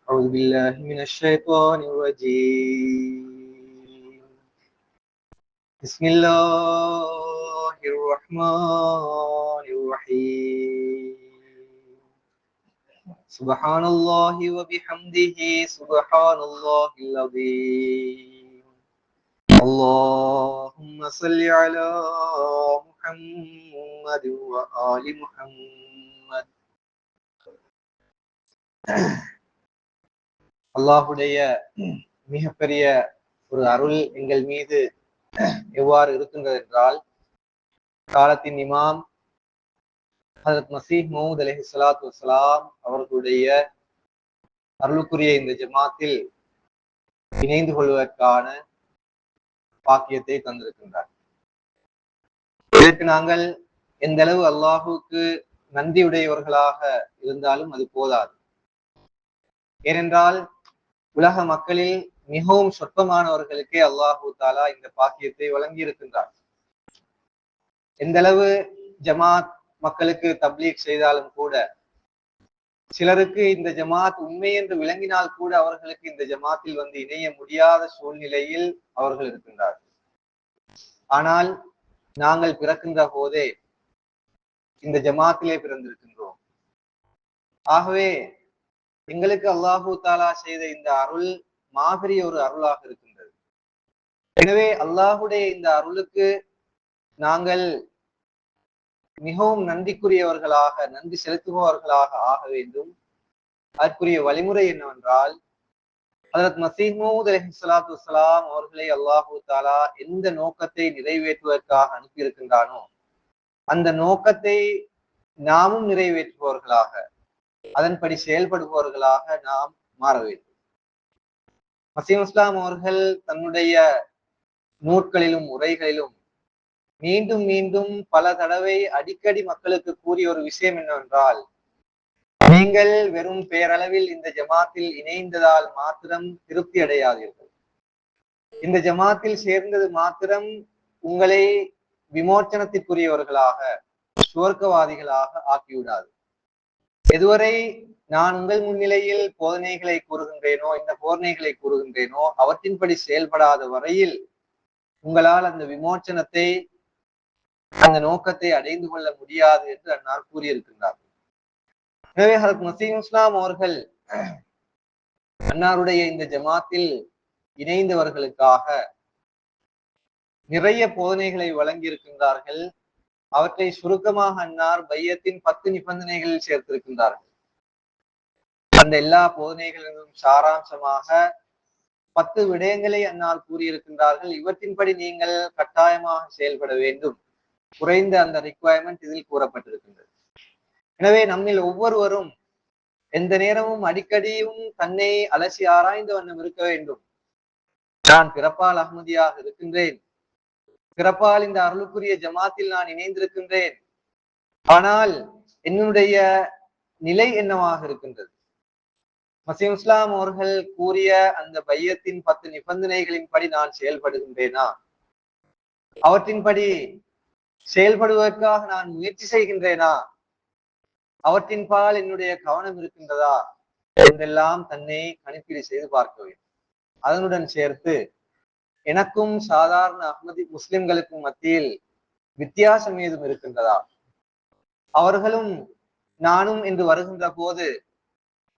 أعوذ بالله من الشيطان الرجيم. بسم الله الرحمن الرحيم. سبحان الله وبحمده سبحان الله العظيم. اللهم صل على محمد وآل محمد. அல்லாஹுடைய மிகப்பெரிய ஒரு அருள் எங்கள் மீது எவ்வாறு இருக்கின்றது என்றால், காலத்தின் இமாம் ஹஜ்ரத் மசீஹ் மவ்ஊத் அலைஹிஸ்ஸலாத்து வஸ்ஸலாம் அவர்களுடைய அருளுக்குரிய இந்த ஜமாத்தில் இணைந்து கொள்வதற்கான பாக்கியத்தை தந்திருக்கின்றார். இதற்கு நாங்கள் எந்த அளவு அல்லாஹுக்கு நன்றியுடையவர்களாக இருந்தாலும் அது போதாது. ஏனென்றால் உலக மக்களில் மிகவும் சொற்பமானவர்களுக்கே அல்லாஹு தாலா இந்த பாக்கியத்தை வழங்கி இருக்கின்றார். எந்த அளவு ஜமாத் மக்களுக்கு தப்லீக் செய்தாலும் கூட, சிலருக்கு இந்த ஜமாத் உண்மை என்று விளங்கினால் கூட அவர்களுக்கு இந்த ஜமாத்தில் வந்து இணைய முடியாத சூழ்நிலையில் அவர்கள் இருக்கின்றார்கள். ஆனால் நாங்கள் பிறக்கின்ற போதே இந்த ஜமாத்திலே பிறந்திருக்கின்றோம். ஆகவே எங்களுக்கு அல்லாஹு தாலா செய்த இந்த அருள் மாபெரிய ஒரு அருளாக இருக்கின்றது. எனவே அல்லாஹுடைய இந்த அருளுக்கு நாங்கள் மிகவும் நன்றிக்குரியவர்களாக, நன்றி செலுத்துபவர்களாக ஆக வேண்டும். அதற்குரிய வழிமுறை என்னவென்றால், ஹஜ்ரத் மசீஹ் மவ்ஊத் அலைஹிஸ்ஸலாத்து வஸ்ஸலாம் அவர்களை அல்லாஹு தாலா எந்த நோக்கத்தை நிறைவேற்றுவதற்காக அனுப்பியிருக்கின்றானோ அந்த நோக்கத்தை நாமும் நிறைவேற்றுபவர்களாக, அதன்படி செயல்படுபவர்களாக நாம் மாற வேண்டும். மசீஹ் இஸ்லாம் அவர்கள் தன்னுடைய நூற்களிலும் உரைகளிலும் மீண்டும் மீண்டும் பல தடவை அடிக்கடி மக்களுக்கு கூறிய ஒரு விஷயம் என்னவென்றால், நீங்கள் வெறும் பேரளவில் இந்த ஜமாத்தில் இணைந்ததால் மாத்திரம் திருப்தி அடையாதீர்கள். இந்த ஜமாத்தில் சேர்ந்தது மாத்திரம் உங்களை விமோச்சனத்திற்குரியவர்களாக, சுவர்க்கவாதிகளாக ஆக்கிவிடாது. எதுவரை நான் உங்கள் முன்னிலையில் போதனைகளை கூறுகின்றேனோ, இந்த போதனைகளை கூறுகின்றேனோ, அவற்றின்படி செயல்படாத வரையில் உங்களால் அந்த விமோச்சனத்தை, அந்த நோக்கத்தை அடைந்து கொள்ள முடியாது என்று அன்னார் கூறியிருக்கின்றார். எனவே ஹஜ்ரத் மசீஹ் இஸ்லாம் அவர்கள் அன்னாருடைய இந்த ஜமாத்தில் இணைந்தவர்களுக்காக நிறைய போதனைகளை வழங்கி இருக்கின்றார்கள். அவற்றை சுருக்கமாக அன்னார் பையத்தின் 10 நிபந்தனைகளில் சேர்த்திருக்கின்றார்கள். அந்த எல்லா போதனைகளிலும் சாராம்சமாக 10 விடயங்களை அன்னார் கூறியிருக்கின்றார்கள். இவற்றின்படி நீங்கள் கட்டாயமாக செயல்பட வேண்டும். குறைந்த அந்த ரிக்வயர்மெண்ட் இதில் கூறப்பட்டிருக்கின்றது. எனவே நம்மில் ஒவ்வொருவரும் எந்த நேரமும் அடிக்கடியும் தன்னை அலசி ஆராய்ந்த வண்ணம் இருக்க வேண்டும். நான் பிறப்பால் அஹ்மதியாக இருக்கின்றேன், பிறப்பால் இந்த அருளுக்குரிய ஜமாத்தில் நான் இணைந்திருக்கின்றேன். ஆனால் என்னுடைய நிலை என்னவாக இருக்கின்றது? மசீஹ் இஸ்லாம் அவர்கள் கூறிய அந்த பையத்தின் 10 நிபந்தனைகளின்படி நான் செயல்படுகின்றேனா? அவற்றின்படி செயல்படுவதற்காக நான் முயற்சி செய்கின்றேனா? அவற்றின்பால் என்னுடைய கவனம் இருக்கின்றதா என்றெல்லாம் தன்னை கணிப்பீடு செய்து பார்க்க வேண்டும். அதனுடன் சேர்த்து எனக்கும் சாதாரண அஹ்மதி முஸ்லிம்களுக்கும் மத்தியில் வித்தியாசம் ஏதும் இருக்கின்றதா? அவர்களும் நானும் என்று வருகின்ற போது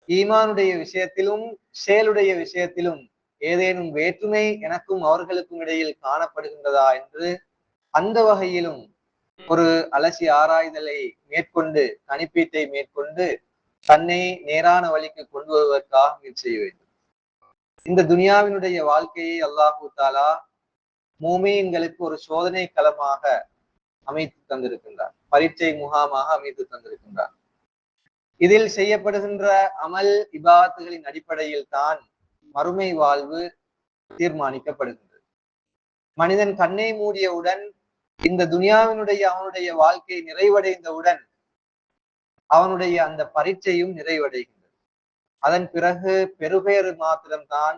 ஈமானுடைய விஷயத்திலும் செயலுடைய விஷயத்திலும் ஏதேனும் வேற்றுமை எனக்கும் அவர்களுக்கும் இடையில் காணப்படுகின்றதா என்று அந்த வகையிலும் ஒரு அலசி ஆராய்தலை மேற்கொண்டு, கணிப்பீட்டை மேற்கொண்டு தன்னை நேரான வழிக்கு கொண்டு வருவதற்காக முயற்சி செய்ய வேண்டும். இந்த துனியாவினுடைய வாழ்க்கையை அல்லாஹு தாலா மூமீன்களுக்கு ஒரு சோதனை களமாக அமைத்து தந்திருக்கின்றார், பரீட்சை முகாமாக அமைத்து தந்திருக்கின்றார். இதில் செய்யப்படுகின்ற அமல் இபாதத்துகளின் அடிப்படையில் தான் மறுமை வாழ்வு தீர்மானிக்கப்படுகின்றது. மனிதன் கண்ணை மூடியவுடன், இந்த துனியாவினுடைய அவனுடைய வாழ்க்கை நிறைவடைந்தவுடன் அவனுடைய அந்த பரீட்சையும் நிறைவடைகின்றது. அதன் பிறகு பெறுபேறு மாத்திரம்தான்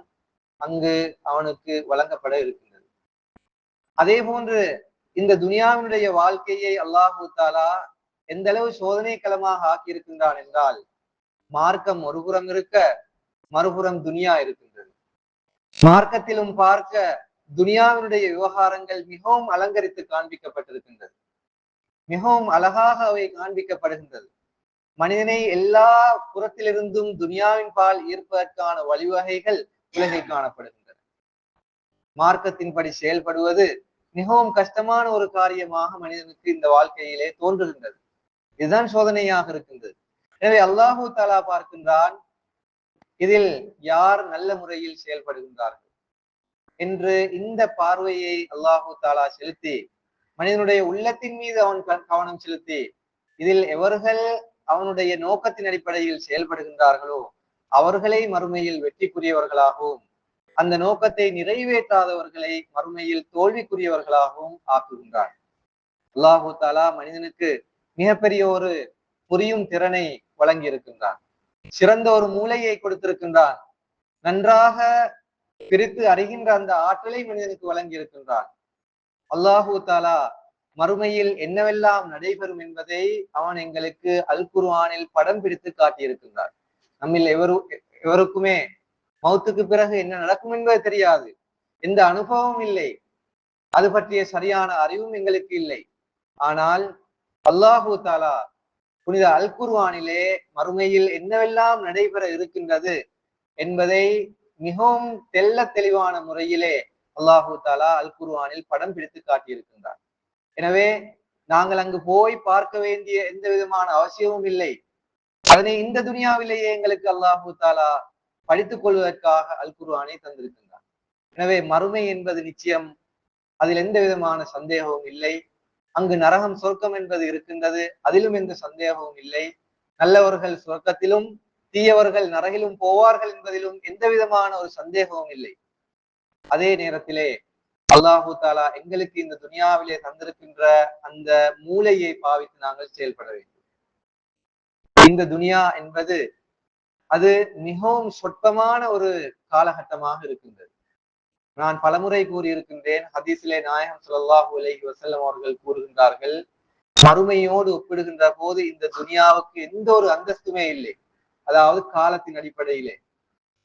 அங்கு அவனுக்கு வழங்கப்பட இருக்கின்றது. அதே போன்று இந்த துனியாவினுடைய வாழ்க்கையை அல்லாஹு தாலா எந்த அளவு சோதனை களமாக ஆக்கியிருக்கின்றான் என்றால், மார்க்கம் ஒருபுறம் இருக்க மறுபுறம் துனியா இருக்கின்றது. மார்க்கத்திலும் பார்க்க துனியாவினுடைய விவகாரங்கள் மிகவும் அலங்கரித்து காண்பிக்கப்பட்டிருக்கின்றது. மிகவும் அழகாக அவை காண்பிக்கப்படுகின்றது. மனிதனை எல்லா புறத்திலிருந்தும் துனியாவின் பால் ஈர்ப்பதற்கான வழிவகைகள் உலகில் காணப்படுகின்றன. மார்க்கத்தின்படி செயல்படுவது மிகவும் கஷ்டமான ஒரு காரியமாக மனிதனுக்கு இந்த வாழ்க்கையிலே தோன்றுகின்றது. இதுதான் சோதனையாக இருக்கின்றது. எனவே அல்லாஹு தாலா பார்க்கின்றான், இதில் யார் நல்ல முறையில் செயல்படுகின்றார்கள் என்று இந்த பார்வையை அல்லாஹு தாலா செலுத்தி, மனிதனுடைய உள்ளத்தின் மீது அவன் கவனம் செலுத்தி, இதில் எவர்கள் அவனுடைய நோக்கத்தின் அடிப்படையில் செயல்படுகின்றார்களோ அவர்களை மறுமையில் வெற்றிக்குரியவர்களாகவும், அந்த நோக்கத்தை நிறைவேற்றாதவர்களை மறுமையில் தோல்விக்குரியவர்களாகவும் ஆக்குகின்றார். அல்லாஹு தாலா மனிதனுக்கு மிகப்பெரிய ஒரு புரியும் திறனை வழங்கி இருக்கின்றான். சிறந்த ஒரு மூளையை கொடுத்திருக்கின்றான். நன்றாக பிரித்து அறிகின்ற அந்த ஆற்றலை மனிதனுக்கு வழங்கி இருக்கின்றான். அல்லாஹு தாலா மறுமையில் என்னவெல்லாம் நடைபெறும் என்பதை அவன் எங்களுக்கு அல் குர்ஆனில் படம் பிடித்து காட்டியிருக்கின்றார். நம்மில் எவருக்குமே மௌத்துக்கு பிறகு என்ன நடக்கும் என்பது தெரியாது. எந்த அனுபவமும் இல்லை. அது பற்றிய சரியான அறிவும் எங்களுக்கு இல்லை. ஆனால் அல்லாஹு தாலா புனித அல் குர்ஆனிலே மறுமையில் என்னவெல்லாம் நடைபெற இருக்கின்றது என்பதை மிகவும் தெள்ள தெளிவான முறையிலே அல்லாஹு தாலா அல் குர்ஆனில் படம் பிடித்து காட்டியிருக்கின்றார். எனவே நாங்கள் அங்கு போய் பார்க்க வேண்டிய எந்த விதமான அவசியமும் இல்லை. அதனை இந்த துனியாவிலேயே எங்களுக்கு அல்லாஹு தாலா படித்துக் கொள்வதற்காக அல் குர்ஆனை தந்திருக்கின்றார். எனவே மறுமை என்பது நிச்சயம், அதில் எந்த விதமான சந்தேகமும் இல்லை. அங்கு நரகம் சொர்க்கம் என்பது இருக்கின்றது, அதிலும் எந்த சந்தேகமும் இல்லை. நல்லவர்கள் சொர்க்கத்திலும் தீயவர்கள் நரகிலும் போவார்கள் என்பதிலும் எந்த விதமான ஒரு சந்தேகமும் இல்லை. அதே நேரத்திலே அல்லாஹு தாலா எங்களுக்கு இந்த துனியாவிலே தந்திருக்கின்ற அந்த மூளையை பாவித்து நாங்கள் செயல்பட வேண்டும். இந்த துனியா என்பது அது மிகவும் சொற்பமான ஒரு காலகட்டமாக இருக்கின்றது. நான் பலமுறை கூறியிருக்கின்றேன். ஹதீஸிலே நாயகம் ஸல்லல்லாஹு அலைஹி வஸல்லம் அவர்கள் கூறுகின்றார்கள், மறுமையோடு ஒப்பிடுகின்ற போது இந்த துனியாவுக்கு எந்த ஒரு அந்தஸ்துமே இல்லை. அதாவது காலத்தின் அடிப்படையிலே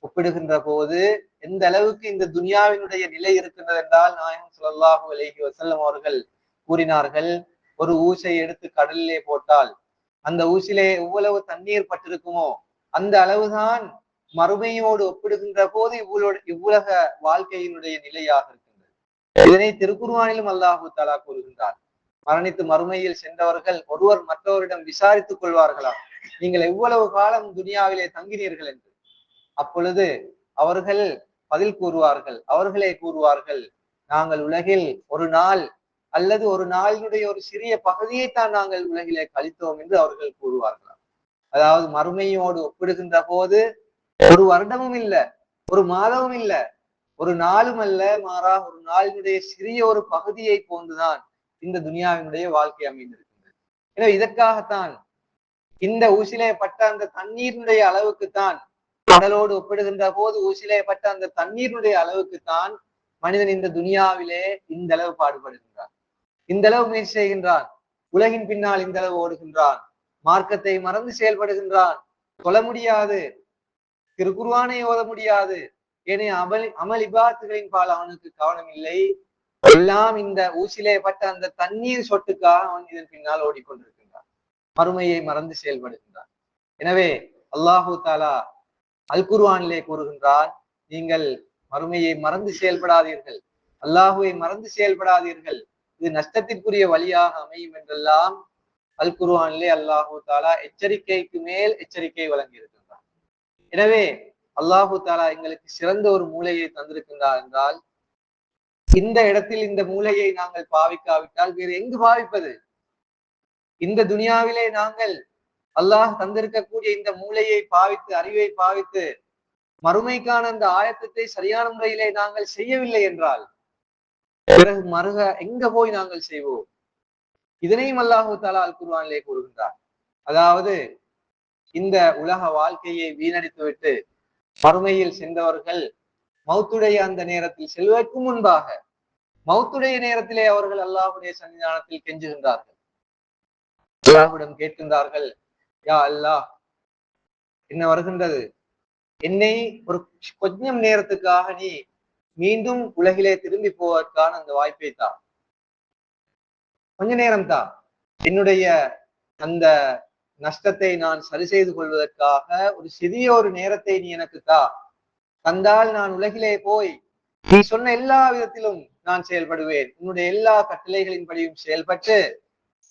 ஒப்பிடுகின்ற போது எந்த அளவுக்கு இந்த துனியாவினுடைய நிலை இருக்கின்றது என்றால், நாயகம் ஸல்லல்லாஹு அலைஹி வஸல்லம் அவர்கள் கூறினார்கள், ஒரு ஊசை எடுத்து கடலிலே போட்டால் அந்த ஊசிலே எவ்வளவு தண்ணீர் பட்டிருக்குமோ அந்த அளவுதான் மறுமையோடு ஒப்பிடுகின்ற போது இவ்வுலக வாழ்க்கையினுடைய நிலையாக இருக்கின்றது. இதனை திருக்குர்ஆனிலும் அல்லாஹு தஆலா கூறுகின்றார். மரணித்து மறுமையில் சென்றவர்கள் ஒருவர் மற்றவரிடம் விசாரித்துக் கொள்வார்களாம், நீங்கள் எவ்வளவு காலம் துனியாவிலே தங்கினீர்கள் என்று. அப்பொழுது அவர்கள் பதில் கூறுவார்கள், அவர்களே கூறுவார்கள், நாங்கள் உலகில் ஒரு நாள் அல்லது ஒரு நாளினுடைய ஒரு சிறிய பகுதியைத்தான் நாங்கள் உலகிலே கழித்தோம் என்று அவர்கள் கூறுவார்களாம். அதாவது மறுமையோடு ஒப்பிடுகின்ற போது ஒரு வருடமும் இல்ல, ஒரு மாதமும் இல்ல, ஒரு நாளும் அல்ல, மாறா ஒரு நாளினுடைய சிறிய ஒரு பகுதியை போன்றுதான் இந்த துனியாவினுடைய வாழ்க்கை அமைந்திருக்கின்றது. எனவே இதற்காகத்தான் இந்த ஊசிலே பட்ட அந்த தண்ணீரினுடைய அளவுக்குத்தான், கடலோடு ஒப்பிடுகின்ற போது ஊசிலே பட்ட அந்த தண்ணீருடைய அளவுக்குத்தான் மனிதன் இந்த துனியாவிலே இந்த அளவு பாடுபடுகின்றான், இந்த அளவு முயற்சி செய்கின்றான், உலகின் பின்னால் இந்த அளவு ஓடுகின்றான், மார்க்கத்தை மறந்து செயல்படுகின்றான், தொழ முடியாது, திருக்குர்ஆனை ஓத முடியாது, ஏனைய அமல் இபாதத்துகளின் பால் அவனுக்கு கவனம் இல்லை. எல்லாம் இந்த ஊசிலே பட்ட அந்த தண்ணீர் சொட்டுக்காக அவன் இதன் பின்னால் ஓடிக்கொண்டிருக்கின்றான், மறுமையை மறந்து செயல்படுகின்றான். எனவே அல்லாஹு தாலா அல் குர்ஆனிலே கூறுகின்றான், நீங்கள் மறுமையை மறந்து செயல்படாதீர்கள், அல்லாஹுவை மறந்து செயல்படாதீர்கள், இது நஷ்டத்திற்குரிய வழியாக அமையும் என்றெல்லாம் அல் குர்ஆனிலே அல்லாஹு தாலா எச்சரிக்கைக்கு மேல் எச்சரிக்கை வழங்கி இருக்கின்றான். எனவே அல்லாஹு தாலா எங்களுக்கு சிறந்த ஒரு மூளையை தந்திருக்கின்றார் என்றால், இந்த இடத்தில் இந்த மூளையை நாங்கள் பாவிக்காவிட்டால் வேறு எங்கு பாவிப்பது? இந்த துனியாவிலே நாங்கள் அல்லாஹ் தந்திருக்கக்கூடிய இந்த மூளையை பாவித்து, அறிவை பாவித்து மறுமைக்கான அந்த ஆயத்தத்தை சரியான முறையிலே நாங்கள் செய்யவில்லை என்றால் பிறகு மறுக எங்க போய் நாங்கள் செய்வோம்? இதனையும் அல்லாஹு தஆலா அல் குர்ஆனிலே கூறுகின்றார். அதாவது இந்த உலக வாழ்க்கையை வீணடித்துவிட்டு மறுமையில் சென்றவர்கள் மௌத்துடைய அந்த நேரத்தில் செல்வதற்கு முன்பாக, மௌத்துடைய நேரத்திலே அவர்கள் அல்லாஹ்வுடைய சன்னிதானத்தில் கெஞ்சுகின்றார்கள், அல்லாஹ்விடம் கேட்கின்றார்கள், யா அல்லாஹ், என்ன வருகின்றது, என்னை ஒரு கொஞ்சம் நேரத்துக்காக நீ மீண்டும் உலகிலே திரும்பி போவதற்கான அந்த வாய்ப்பை தான், கொஞ்ச நேரம் தான், என்னுடைய அந்த நஷ்டத்தை நான் சரி செய்து கொள்வதற்காக ஒரு சிறிய ஒரு நேரத்தை நீ எனக்கு தந்தால் நான் உலகிலே போய் நீ சொன்ன எல்லா விதத்திலும் நான் செயல்படுவேன், உன்னுடைய எல்லா கட்டளைகளின்படியும் செயல்பட்டு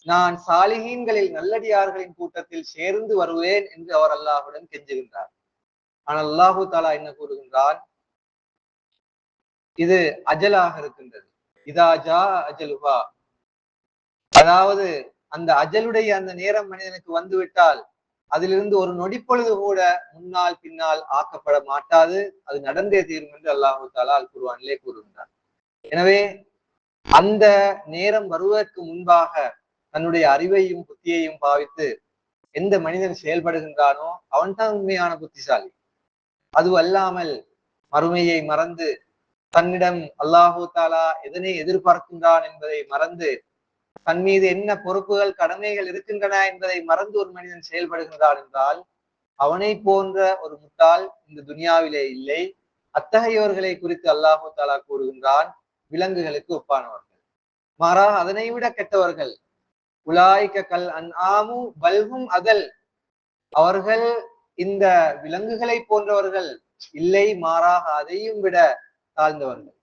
நான் சாலிகீன்களில் நல்லடியார்களின் கூட்டத்தில் சேர்ந்து வருவேன் என்று அவர் அல்லாஹுடன் கெஞ்சுகின்றார். ஆனால் அல்லாஹு தாலா என்ன கூறுகின்றான்? இது அஜலாக இருக்கின்றது. இதாஜா அஜலுஹா, அதாவது அந்த அஜலுடைய அந்த நேரம் மனிதனுக்கு வந்துவிட்டால் அதிலிருந்து ஒரு நொடிப்பொழுது கூட முன்னால் பின்னால் ஆக்கப்பட மாட்டாது, அது நடந்தே தீரும் என்று அல்லாஹு தாலா அல் குர்ஆனிலே கூறுகின்றார். எனவே அந்த நேரம் வருவதற்கு முன்பாக தன்னுடைய அறிவையும் புத்தியையும் பாவித்து எந்த மனிதன் செயல்படுகின்றானோ அவன்தான் உண்மையான புத்திசாலி. அது அல்லாமல் மறுமையை மறந்து தன்னிடம் அல்லாஹு தாலா எதனை எதிர்பார்க்கின்றான் என்பதை மறந்து தன் மீது என்ன பொறுப்புகள் கடமைகள் இருக்கின்றன என்பதை மறந்து ஒரு மனிதன் செயல்படுகின்றான் என்றால் அவனை போன்ற ஒரு முட்டாள் இந்த துனியாவிலே இல்லை. அத்தகையோர்களை குறித்து அல்லாஹு தாலா கூறுகின்றான், விலங்குகளுக்கு ஒப்பானவர்கள், மாறாக அதனை விட கெட்டவர்கள். உலாய்க கல் அன்ஆமு பல்ஹும் அதல், அவர்கள் இந்த விலங்குகளை போன்றவர்கள் இல்லை, மாறாக அதையும் விட தாழ்ந்தவர்கள்.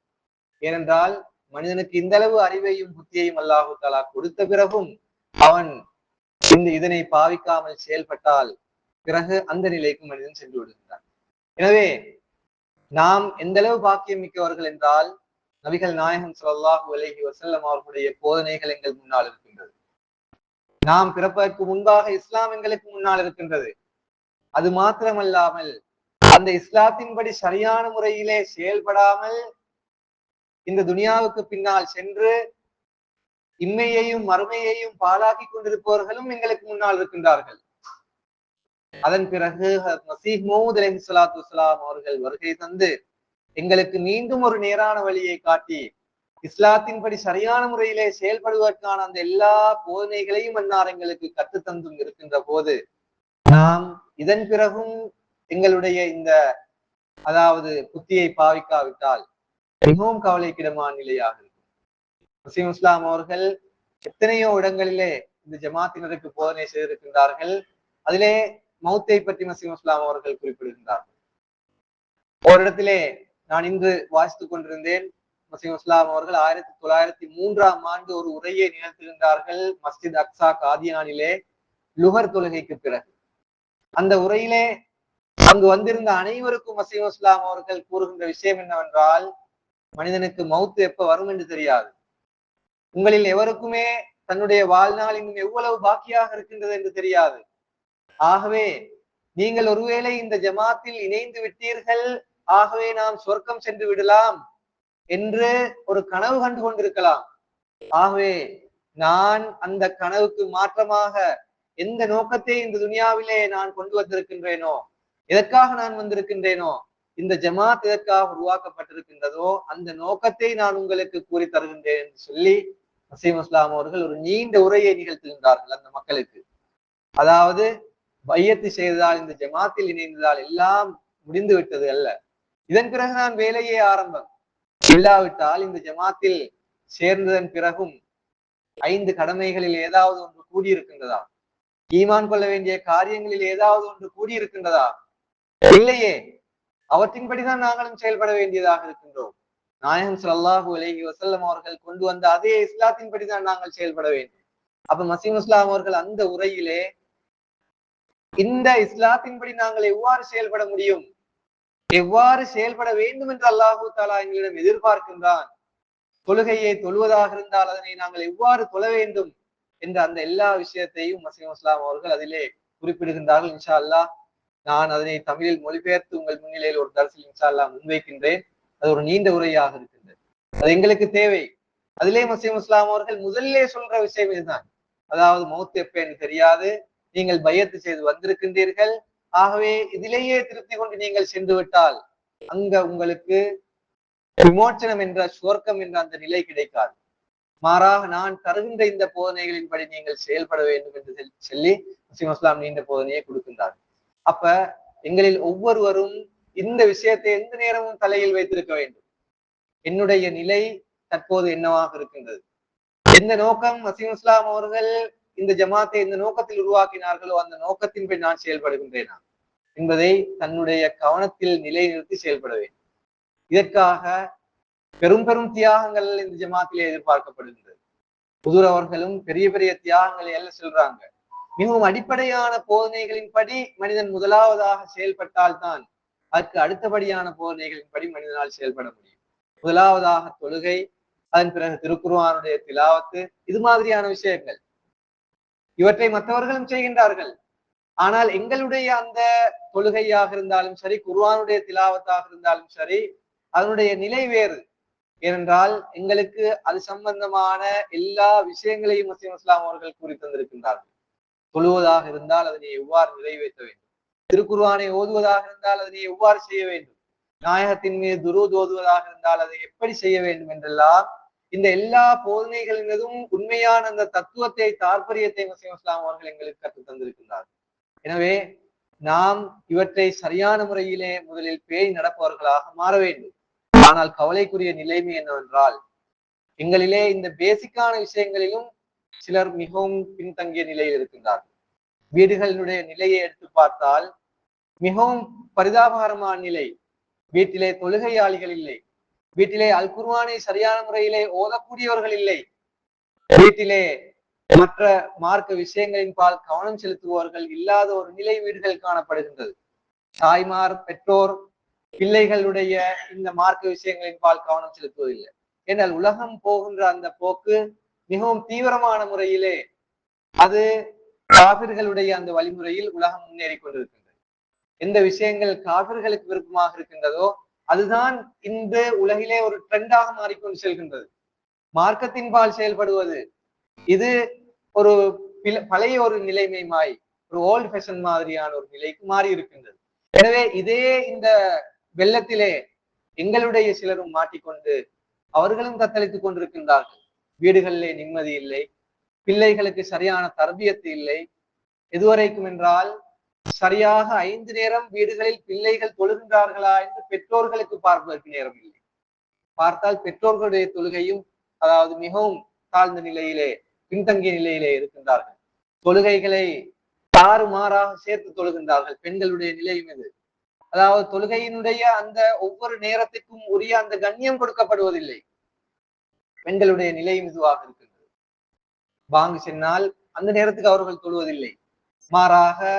ஏனென்றால் மனிதனுக்கு இந்த அளவு அறிவையும் புத்தியையும் அல்லாஹு தாலா கொடுத்த பிறகும் அவன் இதனை பாவிக்காமல் செயல்பட்டால் பிறகு அந்த நிலைக்கு மனிதன் சென்று விடுகின்றான். எனவே நாம் எந்த அளவு பாக்கியம் மிக்கவர்கள் என்றால், நபிகள் நாயகம் ஸல்லல்லாஹு அலைஹி வஸல்லம் அவர்களுடைய போதனைகள் எங்கள் முன்னால் இருக்கின்றது. நாம் பிறப்பதற்கு முன்பாக இஸ்லாம் எங்களுக்கு முன்னால் இருக்கின்றது. அது மாத்திரமல்லாமல் அந்த இஸ்லாத்தின்படி சரியான முறையிலே செயல்படாமல் இந்த துனியாவுக்கு பின்னால் சென்று இம்மையையும் மறுமையையும் பாழாக்கி கொண்டிருப்பவர்களும் எங்களுக்கு முன்னால் இருக்கின்றார்கள். அதன் பிறகு மஸீஹ் மவ்ஊத் அலைஹிஸ்ஸலாத்து வஸ்ஸலாம் அவர்கள் வருகை தந்து எங்களுக்கு மீண்டும் ஒரு நேரான வழியை காட்டி இஸ்லாத்தின்படி சரியான முறையிலே செயல்படுவதற்கான அந்த எல்லா போதனைகளையும் அன்னார் எங்களுக்கு கற்றுத்தந்தும் இருக்கின்ற போது நாம் இதன் பிறகும் எங்களுடைய இந்த அதாவது புத்தியை பாவிக்காவிட்டால் மிகவும் கவலைக்கிடமான நிலையாக இருக்கும். முஸ்லிம் இஸ்லாம் அவர்கள் எத்தனையோ இடங்களிலே இந்த ஜமாத்தினருக்கு போதனை செய்திருக்கின்றார்கள். அதிலே மௌத்தை பற்றி முஸ்லிம் இஸ்லாம் அவர்கள் குறிப்பிடுகின்றார்கள். ஓரிடத்திலே நான் இன்று வாசித்துக் கொண்டிருந்தேன். முஸ்லிம் இஸ்லாம் அவர்கள் 1903 ஒரு உரையை நிகழ்த்துகின்றார்கள் மஸ்ஜித் அக்ஸா காதியானிலே லுஹர் தொழுகைக்கு பிறகு. அந்த உரையிலே அங்கு வந்திருந்த அனைவருக்கும் முஸ்லிம் இஸ்லாம் அவர்கள் கூறுகின்ற விஷயம் என்னவென்றால், மனிதனுக்கு மௌத்து எப்ப வரும் என்று தெரியாது. உங்களில் எவருக்குமே தன்னுடைய வாழ்நாள் இன்னும் எவ்வளவு பாக்கியாக இருக்கின்றது என்று தெரியாது. ஆகவே நீங்கள் ஒருவேளை இந்த ஜமாத்தில் இணைந்து விட்டீர்கள், ஆகவே நாம் சொர்க்கம் சென்று விடலாம் என்று ஒரு கனவு கண்டு கொண்டிருக்கலாம். ஆகவே நான் அந்த கனவுக்கு மாற்றமாக எந்த நோக்கத்தை இந்த துனியாவிலே நான் கொண்டு வந்திருக்கின்றேனோ, எதற்காக நான் வந்திருக்கின்றேனோ, இந்த ஜமாத் எதற்காக உருவாக்கப்பட்டிருக்கின்றதோ அந்த நோக்கத்தை நான் உங்களுக்கு கூறி தருகின்றேன் என்று சொல்லி முஸ்லிம் இஸ்லாம் அவர்கள் ஒரு நீண்ட உரையை நிகழ்த்துகின்றார்கள் அந்த மக்களுக்கு. அதாவது பையத்து செய்ததால் இந்த ஜமாத்தில் இணைந்ததால் எல்லாம் முடிந்து விட்டது அல்ல, இதன் பிறகு நான் வேலையே ஆரம்பம். இல்லாவிட்டால் இந்த ஜமாத்தில் சேர்ந்ததன் பிறகும் 5 கடமைகளில் ஏதாவது ஒன்று கூடியிருக்கின்றதா? ஈமான் கொள்ள வேண்டிய காரியங்களில் ஏதாவது ஒன்று கூடியிருக்கின்றதா? இல்லையே. அவற்றின்படிதான் நாங்களும் செயல்பட வேண்டியதாக இருக்கின்றோம். நாயகம் ஸல்லல்லாஹு அலைஹி வஸல்லம் அவர்கள் கொண்டு வந்த அதே இஸ்லாத்தின்படிதான் நாங்கள் செயல்பட வேண்டும். அப்ப மஸீஹ் இஸ்லாம் அவர்கள் அந்த உரையிலே இந்த இஸ்லாத்தின்படி நாங்கள் எவ்வாறு செயல்பட முடியும், எவ்வாறு செயல்பட வேண்டும் என்று அல்லாஹு தஆலா எங்களிடம் எதிர்பார்க்கின்றான், தொழுகையை தொழுவதாக இருந்தால் அதனை நாங்கள் எவ்வாறு தொழ வேண்டும் என்ற அந்த எல்லா விஷயத்தையும் மஸீஹ் இஸ்லாம் அவர்கள் அதிலே குறிப்பிடுகின்றார்கள். இன்ஷா அல்லாஹ் நான் அதனை தமிழில் மொழிபெயர்த்து உங்கள் முன்னிலையில் ஒரு தரிசில் இன்ஷா அல்லாஹ் முன்வைக்கின்றேன். அது ஒரு நீண்ட உரையாக இருக்கின்றது, அது எங்களுக்கு தேவை. அதிலே மஸீஹ் இஸ்லாம் அவர்கள் முதலிலே சொல்ற விஷயம் இதுதான். அதாவது மௌத் எப்ப எனக்கு தெரியாது, நீங்கள் பையத்து செய்து வந்திருக்கின்றீர்கள், ஆகவே இதிலேயே திருப்தி கொண்டு நீங்கள் சென்று விட்டால் அங்க உங்களுக்கு விமோச்சனம் என்ற சுவர்க்கம் என்ற அந்த நிலை கிடைக்காது. மாறாக நான் தருகின்ற இந்த போதனைகளின்படி நீங்கள் செயல்பட வேண்டும் என்று சொல்லி முஸ்லிம் இஸ்லாம் நீண்ட போதனையை கொடுக்கின்றார். அப்ப எங்களில் ஒவ்வொருவரும் இந்த விஷயத்தை எந்த நேரமும் தலையில் வைத்திருக்க வேண்டும். என்னுடைய நிலை தற்போது என்னவாக இருக்கின்றது, எந்த நோக்கம் வசீம் இஸ்லாம் அவர்கள் இந்த ஜமாத்தை எந்த நோக்கத்தில் உருவாக்கினார்களோ அந்த நோக்கத்தின்படி நான் செயல்படுகின்றேனா என்பதை தன்னுடைய கவனத்தில் நிலைநிறுத்தி செயல்பட வேண்டும். இதற்காக பெரும் பெரும் தியாகங்கள் இந்த ஜமாத்திலே எதிர்பார்க்கப்படுகின்றது. புதூர் அவர்களும் பெரிய பெரிய தியாகங்களை எல்லாம் சொல்றாங்க. மிகவும் அடிப்படையான போதனைகளின்படி மனிதன் முதலாவதாக செயல்பட்டால்தான் அதற்கு அடுத்தபடியான போதனைகளின்படி மனிதனால் செயல்பட முடியும். முதலாவதாக தொழுகை, அதன் பிறகு திருக்குர்ஆனுடைய திலாவத்து, இது மாதிரியான விஷயங்கள். இவற்றை மற்றவர்களும் செய்கின்றார்கள். ஆனால் எங்களுடைய அந்த தொழுகையாக இருந்தாலும் சரி, குர்ஆனுடைய திலாவத்தாக இருந்தாலும் சரி, அதனுடைய நிலை வேறு. ஏனென்றால் எங்களுக்கு அது சம்பந்தமான எல்லா விஷயங்களையும் வசீம் இஸ்லாம் அவர்கள் கூறி தந்திருக்கின்றார்கள். தொழுவதாக இருந்தால் அதனை எவ்வாறு நிறைவேற்ற வேண்டும், திருக்குர்ஆனை ஓதுவதாக இருந்தால் அதனை எவ்வாறு செய்ய வேண்டும், நாயகத்தின் மீது துரூத் ஓதுவதாக இருந்தால் அதை எப்படி செய்ய வேண்டும் என்றெல்லாம் இந்த எல்லா போதனைகளின் மீதும் உண்மையான அந்த தத்துவத்தை, தாற்பயத்தை வசீம் இஸ்லாம் அவர்கள் எங்களுக்கு கற்றுத் தந்திருக்கின்றார்கள். எனவே நாம் இவற்றை சரியான முறையிலே முதலில் பேய் நடப்பவர்களாக மாற வேண்டும். ஆனால் கவலைக்குரிய நிலைமை என்னவென்றால், எங்களிலே இந்த பேசிக்கான விஷயங்களிலும் சிலர் மிகவும் பின்தங்கிய நிலையில் இருக்கின்றார்கள். வீடுகளினுடைய நிலையை எடுத்து பார்த்தால் மிகவும் பரிதாபகரமான நிலை. வீட்டிலே தொழுகையாளிகள் இல்லை, வீட்டிலே அல் குர்ஆனை சரியான முறையிலே ஓதக்கூடியவர்கள் இல்லை, வீட்டிலே மற்ற மார்க்க விஷயங்களின் பால் கவனம் செலுத்துபவர்கள் இல்லாத ஒரு நிலை வீடுகள் காணப்படுகின்றது. தாய்மார், பெற்றோர் பிள்ளைகளுடைய இந்த மார்க்க விஷயங்களின் பால் கவனம் செலுத்துவதில்லை. ஏனால் உலகம் போகின்ற அந்த போக்கு மிகவும் தீவிரமான முறையிலே அது காபிர்களுடைய அந்த வழிமுறையில் உலகம் முன்னேறி கொண்டிருக்கின்றது. எந்த விஷயங்கள் காபிர்களுக்கு விருப்பமாக இருக்கின்றதோ அதுதான் இந்த உலகிலே ஒரு ட்ரெண்டாக மாறிக்கொண்டு செல்கின்றது. மார்க்கத்தின் பால் செயல்படுவது இது ஒரு பழைய ஒரு நிலைமைமாய், ஒரு ஓல்ட் ஃபேஷன் மாதிரியான ஒரு நிலைக்கு மாறி இருக்கின்றது. எனவே இதே இந்த வெள்ளத்திலே எங்களுடைய சிலரும் மாட்டிக்கொண்டு அவர்களும் தத்தளித்துக் கொண்டிருக்கின்றார்கள். வீடுகளிலே நிம்மதி இல்லை, பிள்ளைகளுக்கு சரியான தர்பியத்து இல்லை. எதுவரைக்கும் என்றால், சரியாக 5 நேரம் வீடுகளில் பிள்ளைகள் தொழுகின்றார்களா என்று பெற்றோர்களுக்கு பார்ப்பதற்கு நேரம் இல்லை. பார்த்தால் பெற்றோர்களுடைய தொழுகையும் அதாவது மிகவும் தாழ்ந்த நிலையிலே, பின்தங்கிய நிலையிலே இருக்கின்றார்கள். தொழுகைகளை தாறுமாறாக சேர்த்து தொழுகின்றார்கள். பெண்களுடைய நிலையும் இது. அதாவது தொழுகையினுடைய அந்த ஒவ்வொரு நேரத்துக்கும் உரிய அந்த கண்ணியம் கொடுக்கப்படுவதில்லை. பெண்களுடைய நிலையும் இதுவாக இருக்கின்றது. பாங்கு சென்னால் அந்த நேரத்துக்கு அவர்கள் தொழுவதில்லை. மாறாக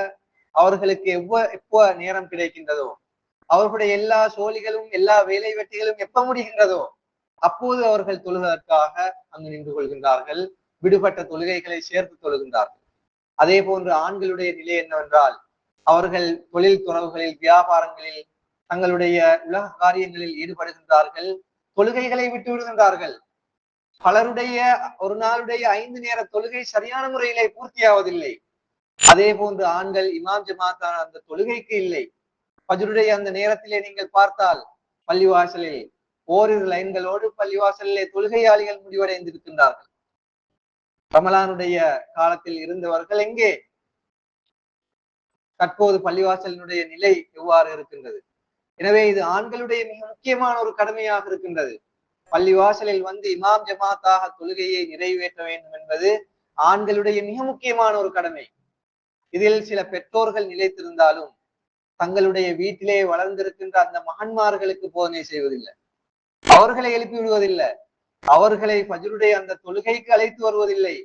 அவர்களுக்கு எப்ப நேரம் கிடைக்கின்றதோ, அவர்களுடைய எல்லா சோழிகளும் எல்லா வேலை வெட்டிகளும் எப்ப முடிகின்றதோ அப்போது அவர்கள் தொழுவதற்காக அங்கு நின்று கொள்கின்றார்கள். விடுபட்ட தொழுகைகளை சேர்த்து தொழுகின்றார்கள். அதே போன்று ஆண்களுடைய நிலை என்னவென்றால், அவர்கள் தொழில் துறவுகளில், வியாபாரங்களில், தங்களுடைய உலக காரியங்களில் ஈடுபடுகின்றார்கள். தொழுகைகளை விட்டு விடுகின்றார்கள். பலருடைய ஒரு நாளுடைய 5 நேர தொழுகை சரியான முறையிலே பூர்த்தியாவதில்லை. அதே போன்று ஆண்கள் இமாம் ஜமாத்தான அந்த தொழுகைக்கு இல்லை. ஃபஜ்ருடைய அந்த நேரத்திலே நீங்கள் பார்த்தால் பள்ளிவாசலில் ஓரிரு லைன்களோடு பள்ளிவாசலிலே தொழுகையாளிகள் முடிவடைந்திருக்கின்றார்கள். ரமலானுடைய காலத்தில் இருந்தவர்கள் எங்கே? தற்போது பள்ளிவாசலினுடைய நிலை எவ்வாறு இருக்கின்றது? எனவே இது ஆண்களுடைய மிக முக்கியமான ஒரு கடமையாக இருக்கின்றது. பள்ளிவாசலில் வந்து இமாம் ஜமாத்தாக தொழுகையை நிறைவேற்ற வேண்டும் என்பது ஆண்களுடைய மிக முக்கியமான ஒரு கடமை. இதில் சில பெற்றோர்கள் நிலைத்திருந்தாலும் தங்களுடைய வீட்டிலே வளர்ந்திருக்கின்ற அந்த மகன்மார்களுக்கு போதனை செய்வதில்லை, அவர்களை எழுப்பி விடுவதில்லை, அவர்களை ஃபஜ்ருடைய அந்த தொழுகைக்கு அழைத்து வருவதில்லை.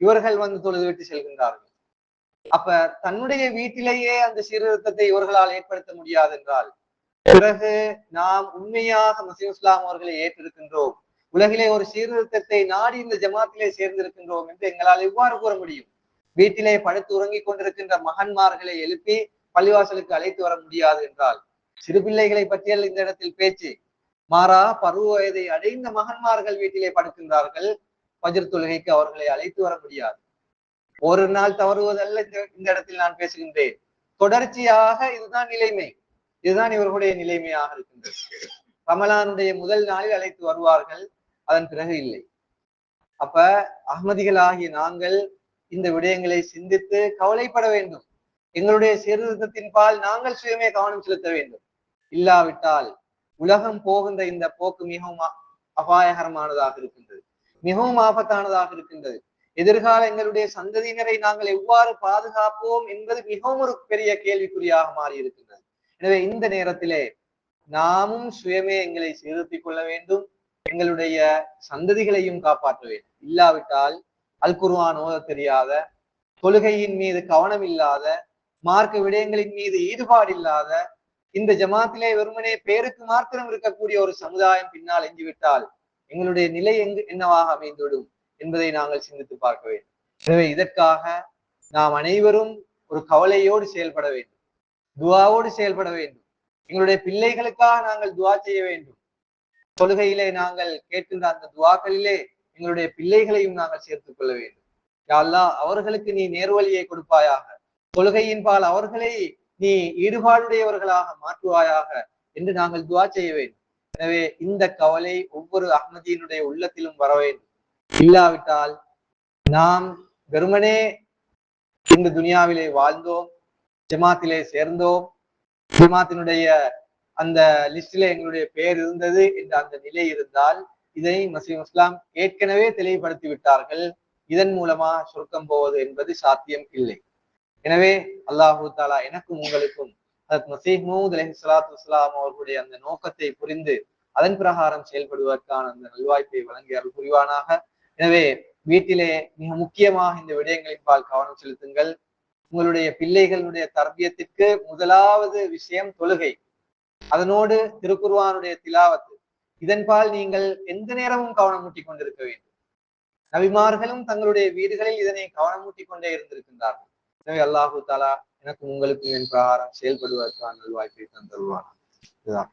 இவர்கள் வந்து தொழுது விட்டு செல்கின்றார்கள். அப்ப தன்னுடைய வீட்டிலேயே அந்த சீர்திருத்தத்தை இவர்களால் ஏற்படுத்த முடியாது என்றால் பிறகு நாம் உண்மையாக வசீம் இஸ்லாம் அவர்களை ஏற்றிருக்கின்றோம், உலகிலே ஒரு சீர்திருத்தத்தை நாடி இந்த ஜமாத்திலே சேர்ந்திருக்கின்றோம் என்று எங்களால் எவ்வாறு கூற முடியும்? வீட்டிலே படுத்து உறங்கிக் கொண்டிருக்கின்ற மகன்மார்களை எழுப்பி பள்ளிவாசலுக்கு அழைத்து வர முடியாது என்றால், சிறு பிள்ளைகளை பற்றியல் இந்த இடத்தில் பேச்சு. மாறா பருவ வயதை அடைந்த மகன்மார்கள் வீட்டிலே படுக்கின்றார்கள். ஃபஜ்ர் தொழுகைக்கு அவர்களை அழைத்து வர முடியாது. ஒரு நாள் தவறுவதல்ல இந்த இடத்தில் நான் பேசுகின்றேன். தொடர்ச்சியாக இதுதான் நிலைமை, இதுதான் இவர்களுடைய நிலைமையாக இருக்கின்றது. ரமலானுடைய முதல் நாளில் அழைத்து வருவார்கள், அதன் பிறகு இல்லை. அப்ப அஹ்மதிகளாகிய நாங்கள் இந்த விடயங்களை சிந்தித்து கவலைப்பட வேண்டும். எங்களுடைய சீர்திருத்தத்தின் பால் நாங்கள் சுயமே கவனம் செலுத்த வேண்டும். இல்லாவிட்டால் உலகம் போகின்ற இந்த போக்கு மிகவும் அபாயகரமானதாக இருக்கின்றது, மிகவும் ஆபத்தானதாக இருக்கின்றது. எதிர்கால எங்களுடைய சந்ததியினரை நாங்கள் எவ்வாறு பாதுகாப்போம் என்பது மிகவும் ஒரு பெரிய கேள்விக்குறியாக மாறி இருக்கின்றது. எனவே இந்த நேரத்திலே நாமும் சுயமே எங்களை சீர்திருத்திக் கொள்ள வேண்டும், எங்களுடைய சந்ததிகளையும் காப்பாற்ற வேண்டும். இல்லாவிட்டால் அல் குர்ஆன் ஓத தெரியாத, தொழுகையின் மீது கவனம் இல்லாத, மார்க்க விடயங்களின் மீது ஈடுபாடு இல்லாத, இந்த ஜமாத்திலே வெறுமனே பேருக்கு மாத்திரம் இருக்கக்கூடிய ஒரு சமுதாயம் பின்னால் எஞ்சிவிட்டால் எங்களுடைய நிலை என்னவாக அமைந்துவிடும் என்பதை நாங்கள் சிந்தித்து பார்க்க வேண்டும். எனவே இதற்காக நாம் அனைவரும் ஒரு கவலையோடு செயல்பட வேண்டும், துவாவோடு செயல்பட வேண்டும். எங்களுடைய பிள்ளைகளுக்காக நாங்கள் துவா செய்ய வேண்டும். தொழுகையிலே நாங்கள் கேட்கின்ற அந்த துவாக்களிலே எங்களுடைய பிள்ளைகளையும் நாங்கள் சேர்த்துக் கொள்ள வேண்டும். யா அல்லாஹ், அவர்களுக்கு நீ நேர்வழியை கொடுப்பாயாக, தொழுகையின் பால் அவர்களை நீ ஈடுபாடுடையவர்களாக மாற்றுவாயாக என்று நாங்கள் துவா செய்ய வேண்டும். எனவே இந்த கவலை ஒவ்வொரு அஹ்மதியினுடைய உள்ளத்திலும் வர வேண்டும். இல்லாவிட்டால் நாம் வெறுமனே இந்த துனியாவிலே வாழ்ந்தோம், ஜமாத்திலே சேர்ந்தோம், ஜமாத்தினுடைய அந்த லிஸ்டிலே எங்களுடைய பெயர் இருந்தது என்ற அந்த நிலை இருந்தால் இதை மசீம் இஸ்லாம் ஏற்கனவே தெளிவுபடுத்தி விட்டார்கள். இதன் மூலமா சுருக்கம் போவது என்பது சாத்தியம் இல்லை. எனவே அல்லாஹு தாலா எனக்கும் உங்களுக்கும் மசீஹ் மவ்ஊத் அலைஹிஸ்ஸலாத்து வஸ்ஸலாம் அவர்களுடைய அந்த நோக்கத்தை புரிந்து அதன் பிரகாரம் செயல்படுவதற்கான அந்த நல்வாய்ப்பை வழங்கி அருள் புரிவானாக. எனவே வீட்டிலே மிக முக்கியமாக இந்த விடயங்களின் பால் கவனம் செலுத்துங்கள். உங்களுடைய பிள்ளைகளுடைய தர்பியத்திற்கு முதலாவது விஷயம் தொழுகை, அதனோடு திருக்குர்ஆனுடைய திலாவத்து. இதன்பால் நீங்கள் எந்த நேரமும் கவனம் ஊட்டிக் கொண்டிருக்க வேண்டும். நபிமார்களும் தங்களுடைய வீடுகளில் இதனை கவனமூட்டிக் கொண்டே இருந்திருக்கின்றார்கள். எனவே அல்லாஹு தாலா எனக்கும் உங்களுக்கும் என் பிரகாரம் செயல்படுவதற்கான நல்வாய்ப்பை தந்தருவார். இதுதான்.